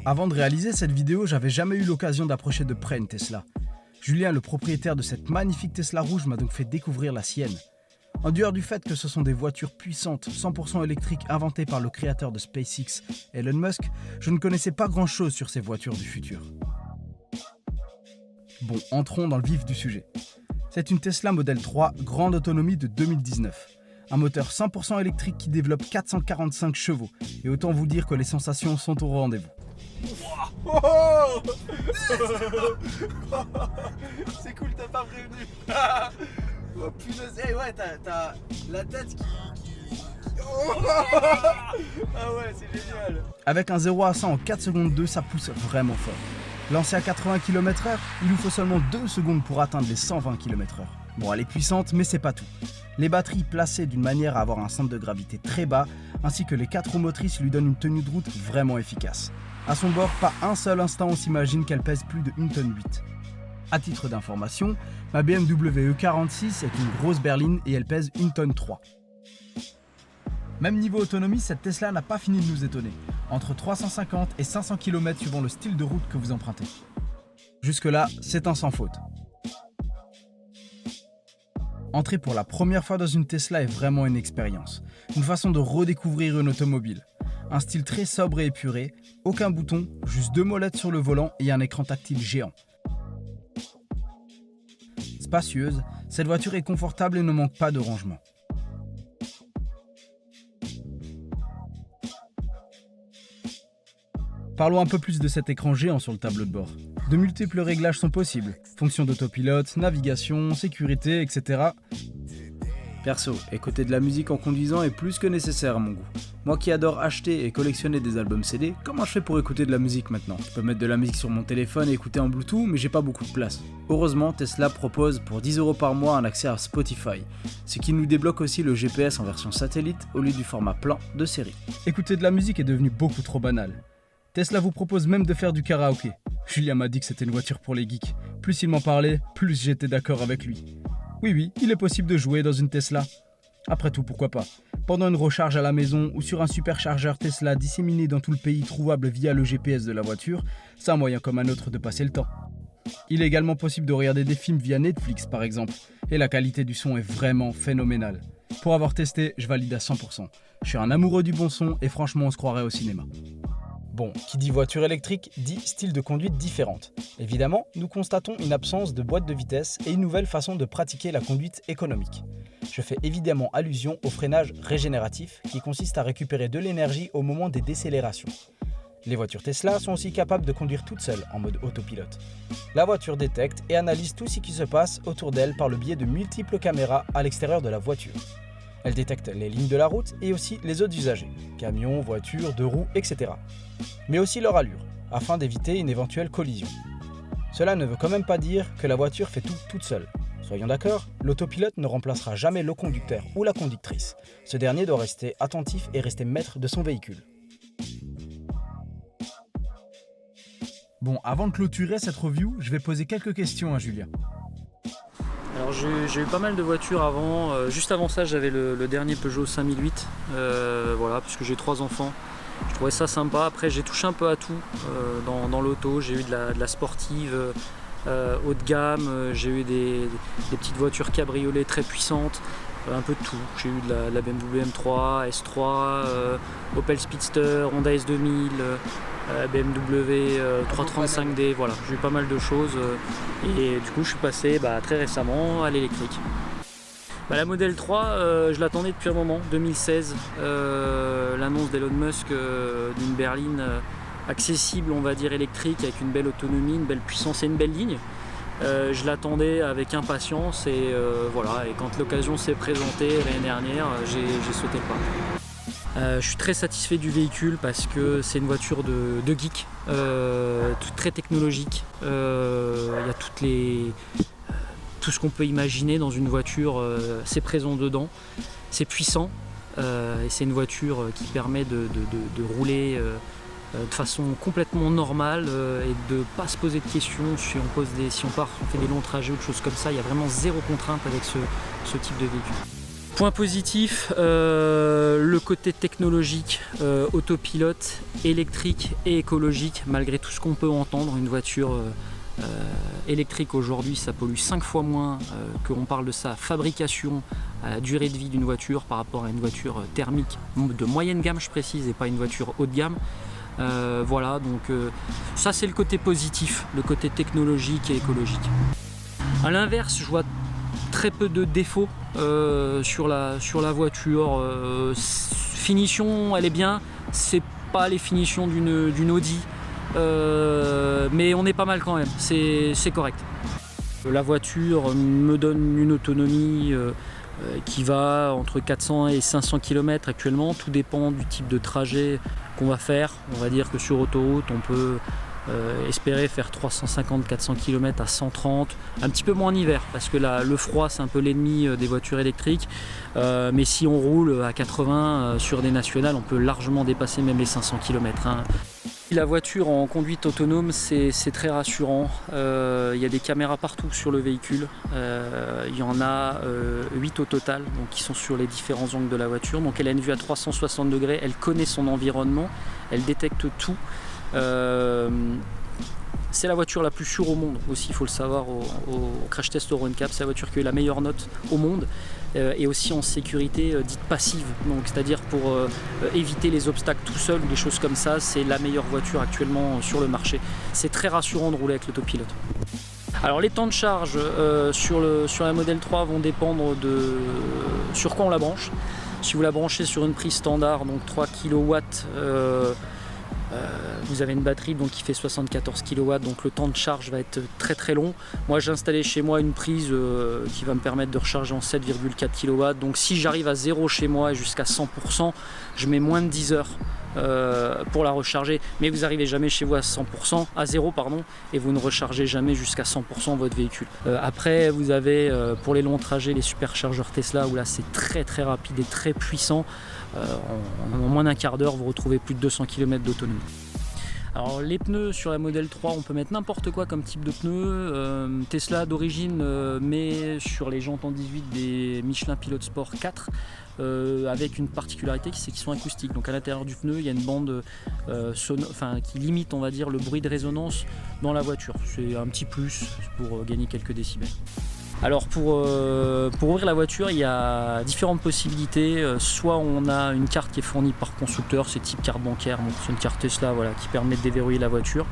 Avant de réaliser cette vidéo, j'avais jamais eu l'occasion d'approcher de près une Tesla. Julien, le propriétaire de cette magnifique Tesla rouge, m'a donc fait découvrir la sienne. En dehors du fait que ce sont des voitures puissantes, 100% électriques inventées par le créateur de SpaceX, Elon Musk, je ne connaissais pas grand-chose sur ces voitures du futur. Bon, entrons dans le vif du sujet. C'est une Tesla Model 3 grande autonomie de 2019. Un moteur 100% électrique qui développe 445 chevaux. Et autant vous dire que les sensations sont au rendez-vous. Oh oh c'est cool, t'as pas prévenu. Oh punaise, hey, ouais, t'as la tête qui... Oh ah ouais, c'est génial. Avec un 0 à 100 en 4 secondes 2, ça pousse vraiment fort. Lancé à 80 km/h, il nous faut seulement 2 secondes pour atteindre les 120 km/h. Bon, elle est puissante, mais c'est pas tout. Les batteries placées d'une manière à avoir un centre de gravité très bas, ainsi que les 4 roues motrices lui donnent une tenue de route vraiment efficace. À son bord, pas un seul instant on s'imagine qu'elle pèse plus de 1,8 tonne. À titre d'information, ma BMW E46 est une grosse berline et elle pèse 1,3 tonne. Même niveau autonomie, cette Tesla n'a pas fini de nous étonner. Entre 350 et 500 km suivant le style de route que vous empruntez. Jusque-là, c'est un sans faute. Entrer pour la première fois dans une Tesla est vraiment une expérience. Une façon de redécouvrir une automobile. Un style très sobre et épuré, aucun bouton, juste 2 molettes sur le volant et un écran tactile géant. Spacieuse, cette voiture est confortable et ne manque pas de rangement. Parlons un peu plus de cet écran géant sur le tableau de bord. De multiples réglages sont possibles, fonction d'autopilote, navigation, sécurité, etc. Perso, écouter de la musique en conduisant est plus que nécessaire à mon goût. Moi qui adore acheter et collectionner des albums CD, comment je fais pour écouter de la musique maintenant? Je peux mettre de la musique sur mon téléphone et écouter en Bluetooth, mais j'ai pas beaucoup de place. Heureusement, Tesla propose pour 10 € par mois un accès à Spotify, ce qui nous débloque aussi le GPS en version satellite au lieu du format plan de série. Écouter de la musique est devenu beaucoup trop banal. Tesla vous propose même de faire du karaoké. Julien m'a dit que c'était une voiture pour les geeks. Plus il m'en parlait, plus j'étais d'accord avec lui. Oui, il est possible de jouer dans une Tesla. Après tout, pourquoi pas? Pendant une recharge à la maison ou sur un superchargeur Tesla disséminé dans tout le pays trouvable via le GPS de la voiture, c'est un moyen comme un autre de passer le temps. Il est également possible de regarder des films via Netflix par exemple, et la qualité du son est vraiment phénoménale. Pour avoir testé, je valide à 100%. Je suis un amoureux du bon son et franchement on se croirait au cinéma. Bon, qui dit voiture électrique dit style de conduite différente. Évidemment, nous constatons une absence de boîte de vitesse et une nouvelle façon de pratiquer la conduite économique. Je fais évidemment allusion au freinage régénératif qui consiste à récupérer de l'énergie au moment des décélérations. Les voitures Tesla sont aussi capables de conduire toutes seules en mode autopilote. La voiture détecte et analyse tout ce qui se passe autour d'elle par le biais de multiples caméras à l'extérieur de la voiture. Elle détecte les lignes de la route et aussi les autres usagers, camions, voitures, 2 roues, etc. Mais aussi leur allure, afin d'éviter une éventuelle collision. Cela ne veut quand même pas dire que la voiture fait tout toute seule. Soyons d'accord, l'autopilote ne remplacera jamais le conducteur ou la conductrice. Ce dernier doit rester attentif et rester maître de son véhicule. Bon, avant de clôturer cette review, je vais poser quelques questions à Julien. Alors j'ai eu pas mal de voitures avant, juste avant ça j'avais le dernier Peugeot 5008, voilà, puisque j'ai 3 enfants, je trouvais ça sympa. Après j'ai touché un peu à tout dans l'auto, j'ai eu de la sportive haut de gamme, j'ai eu des petites voitures cabriolets très puissantes, un peu de tout. J'ai eu de la BMW M3, S3, Opel Speedster, Honda S2000, BMW 335D, voilà, j'ai eu pas mal de choses et du coup je suis passé très récemment à l'électrique. La Model 3, je l'attendais depuis un moment, 2016, l'annonce d'Elon Musk d'une berline accessible, on va dire électrique, avec une belle autonomie, une belle puissance et une belle ligne. Je l'attendais avec impatience et voilà, et quand l'occasion s'est présentée l'année dernière, j'ai sauté le pas. Je suis très satisfait du véhicule parce que c'est une voiture de geek, très technologique. Il y a tout ce qu'on peut imaginer dans une voiture, c'est présent dedans, c'est puissant et c'est une voiture qui permet de rouler de façon complètement normale et de ne pas se poser de questions si on fait des longs trajets ou des choses comme ça. Il y a vraiment zéro contrainte avec ce type de véhicule. Point positif, le côté technologique, autopilote, électrique et écologique, malgré tout ce qu'on peut entendre. Une voiture électrique aujourd'hui, ça pollue 5 fois moins que l'on parle de sa fabrication, à la durée de vie d'une voiture par rapport à une voiture thermique de moyenne gamme, je précise, et pas une voiture haut de gamme. Voilà, donc ça c'est le côté positif, le côté technologique et écologique. A l'inverse, je vois très peu de défauts sur la voiture. Finition, elle est bien, c'est pas les finitions d'une Audi, mais on est pas mal quand même, c'est correct. La voiture me donne une autonomie qui va entre 400 et 500 km actuellement, tout dépend du type de trajet qu'on va faire. On va dire que sur autoroute on peut espérer faire 350-400 km à 130, un petit peu moins en hiver parce que le froid c'est un peu l'ennemi des voitures électriques, mais si on roule à 80 sur des nationales, on peut largement dépasser même les 500 km. La voiture en conduite autonome, c'est très rassurant. Il y a des caméras partout sur le véhicule. Il y en a 8 au total, donc qui sont sur les différents angles de la voiture. Donc elle a une vue à 360 degrés, elle connaît son environnement, elle détecte tout. C'est la voiture la plus sûre au monde aussi, il faut le savoir, au crash test Euro NCAP. C'est la voiture qui a eu la meilleure note au monde et aussi en sécurité dite passive, donc c'est-à-dire pour éviter les obstacles tout seul ou des choses comme ça. C'est la meilleure voiture actuellement sur le marché. C'est très rassurant de rouler avec l'autopilote. Alors les temps de charge sur la Model 3 vont dépendre de sur quoi on la branche. Si vous la branchez sur une prise standard, donc 3 kW, vous avez une batterie donc qui fait 74 kW, donc le temps de charge va être très très long. Moi j'ai installé chez moi une prise qui va me permettre de recharger en 7,4 kW, donc si j'arrive à 0 chez moi et jusqu'à 100%, je mets moins de 10 heures pour la recharger, mais vous n'arrivez jamais chez vous à 0 et vous ne rechargez jamais jusqu'à 100% votre véhicule. Après vous avez pour les longs trajets les superchargeurs Tesla où là c'est très très rapide et très puissant. En moins d'un quart d'heure vous retrouvez plus de 200 km d'autonomie. Alors les pneus sur la Model 3, on peut mettre n'importe quoi comme type de pneus. Tesla d'origine met sur les jantes en 18 des Michelin Pilot Sport 4 avec une particularité, c'est qu'ils sont acoustiques. Donc à l'intérieur du pneu il y a une bande qui limite, on va dire, le bruit de résonance dans la voiture. C'est un petit plus pour gagner quelques décibels. Alors pour ouvrir la voiture, il y a différentes possibilités. Soit on a une carte qui est fournie par constructeur, c'est type carte bancaire, donc c'est une carte Tesla, voilà, qui permet de déverrouiller la voiture,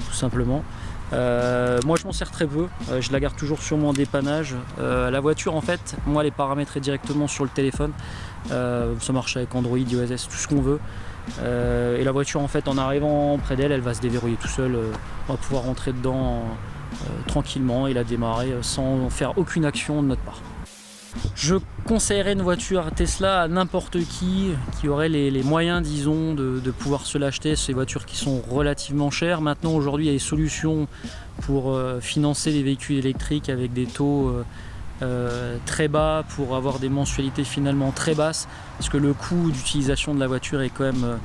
tout simplement. Moi je m'en sers très peu, je la garde toujours sur mon dépannage. La voiture en fait, moi elle est paramétrée directement sur le téléphone. Ça marche avec Android, iOS, tout ce qu'on veut. Et la voiture en fait, en arrivant près d'elle, elle va se déverrouiller tout seul. On va pouvoir rentrer dedans tranquillement et la démarrer sans faire aucune action de notre part. Je conseillerais une voiture Tesla à n'importe qui aurait les moyens, disons, de pouvoir se l'acheter. C'est des voitures qui sont relativement chères. Maintenant, aujourd'hui, il y a des solutions pour financer des véhicules électriques avec des taux très bas pour avoir des mensualités finalement très basses, parce que le coût d'utilisation de la voiture est quand même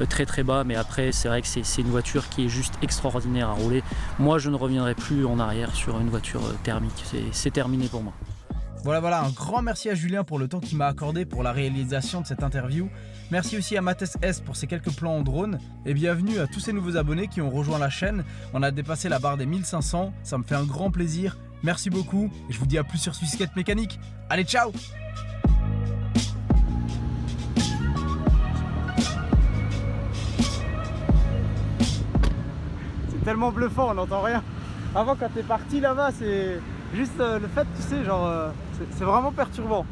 très très bas, mais après c'est vrai que c'est une voiture qui est juste extraordinaire à rouler. Moi je ne reviendrai plus en arrière sur une voiture thermique, c'est terminé pour moi. Voilà, un grand merci à Julien pour le temps qu'il m'a accordé pour la réalisation de cette interview. Merci aussi à Mathès S pour ses quelques plans en drone. Et bienvenue à tous ces nouveaux abonnés qui ont rejoint la chaîne. On a dépassé la barre des 1500, ça me fait un grand plaisir. Merci beaucoup et je vous dis à plus sur Swisskate Mécanique. Allez, ciao! C'est tellement bluffant, on n'entend rien. Avant quand t'es parti là-bas, c'est juste le fait, tu sais, genre, c'est vraiment perturbant.